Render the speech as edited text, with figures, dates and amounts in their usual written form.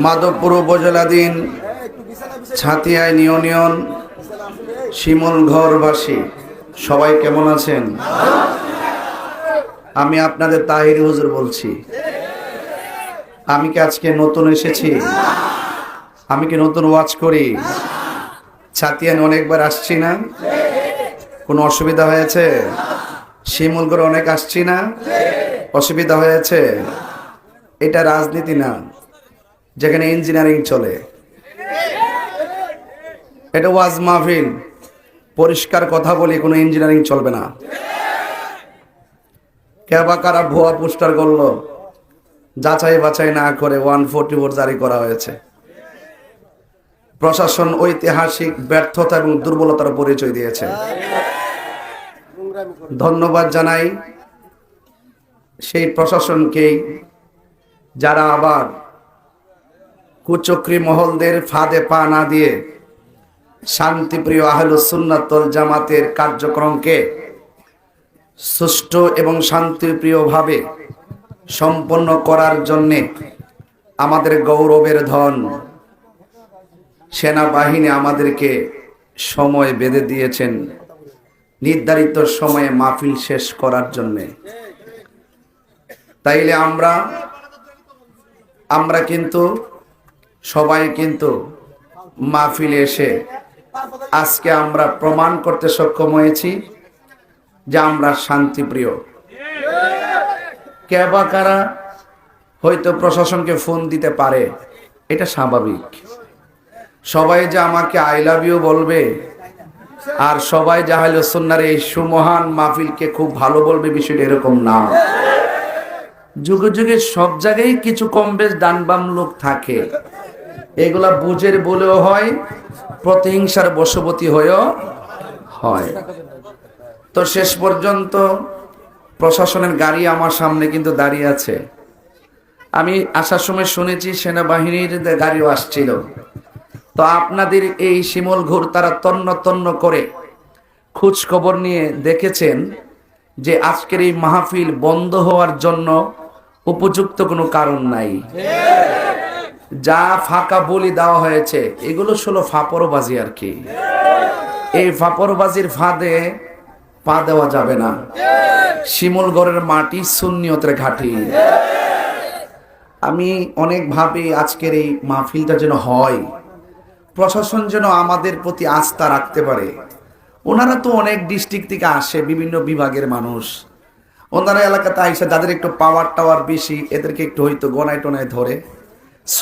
Madhabpur উপজেলাধীন ছাতিয়া union শিমুলঘরবাসী সবাই কেমন আছেন? আমি আপনাদের তাহির হুজুর বলছি। আমি কি আজকে নতুন এসেছি? আমি কি নতুন ওয়াজ করি? ছাতিয়ান অনেকবার আসছি না? কোনো অসুবিধা হয়েছে? শিমুলঘর অনেক আসছি না? অসুবিধা হয়েছে? এটা রাজনীতি না যেখানে ইঞ্জিনিয়ারিং চলে। এটা ওয়াজ মাহফিল, পরিষ্কার কথা বলি, কোনো ইঞ্জিনিয়ারিং চলবে না। কে বা কারা ভুয়া পোস্টার করলো, যাচাই বাছাই না করে 144 জারি করা হয়েছে। প্রশাসন ঐতিহাসিক ব্যর্থতা এবং দুর্বলতার পরিচয় দিয়েছে। ধন্যবাদ জানাই সেই প্রশাসনকে, যারা আবার কুচক্রী মহলদের ফাঁদে পা না দিয়ে শান্তিপ্রিয় আহলুস সুন্নাত ওয়াল জামাতের কার্যক্রমকে সুষ্ঠু এবং শান্তিপ্রিয়ভাবে সম্পন্ন করার জন্যে আমাদের গৌরবের ধন সেনাবাহিনী আমাদেরকে সময় বেঁধে দিয়েছেন নির্ধারিত সময়ে মাহফিল শেষ করার জন্যে। তাইলে আমরা কিন্তু সবাই কিন্তু মাহফিলে এসে আজকে আমরা প্রমাণ করতে সক্ষম হয়েছি যে আমরা শান্তিপ্রিয়। কে বা কারা হয়তো প্রশাসনকে ফোন দিতে পারে, এটা স্বাভাবিক। সবাই যে আমাকে আই লাভ ইউ বলবে আর সবাই যে আহলে সুন্নাহর এই সুমহান মাহফিলকে খুব ভালো বলবে, বিষয়টা এরকম না। যুগে যুগে সব জায়গায় কিছু কম বেশ ডান বাম লোক থাকে, এগুলা বুঝের বলেও হয়, প্রতিহিংসার বশবর্তী হয়েও হয়। তো শেষ পর্যন্ত প্রশাসনের গাড়ি আমার সামনে কিন্তু দাঁড়িয়ে আছে। আমি আসার সময় শুনেছি সেনাবাহিনীর গাড়িও আসছিল। তো আপনাদের এই শিমুলঘর তারা তন্ন তন্ন করে খোঁজ খবর নিয়ে দেখেছেন যে আজকের এই মাহফিল বন্ধ হওয়ার জন্য উপযুক্ত কোনো কারণ নাই। যা ফাঁকা বলি দেওয়া হয়েছে এগুলো হলো ফাপরবাজি আর কি। এই ফাপরবাজির ফাঁদে পা দেওয়া যাবে না। শিমুলঘরের মাটি সুন্নিয়তের ঘাঁটি। আমি অনেক ভাবে আজকের এই মাহফিলটা যেন হয়, প্রশাসন যেন আমাদের প্রতি আস্থা রাখতে পারে। ওনারা তো অনেক ডিস্ট্রিক্ট থেকে আসে, বিভিন্ন বিভাগের মানুষ। ওনারা এলাকাতে আইসা যাদের একটু পাওয়ার টাওয়ার বেশি, এদেরকে একটু হয়তো গনায় টনায় ধরে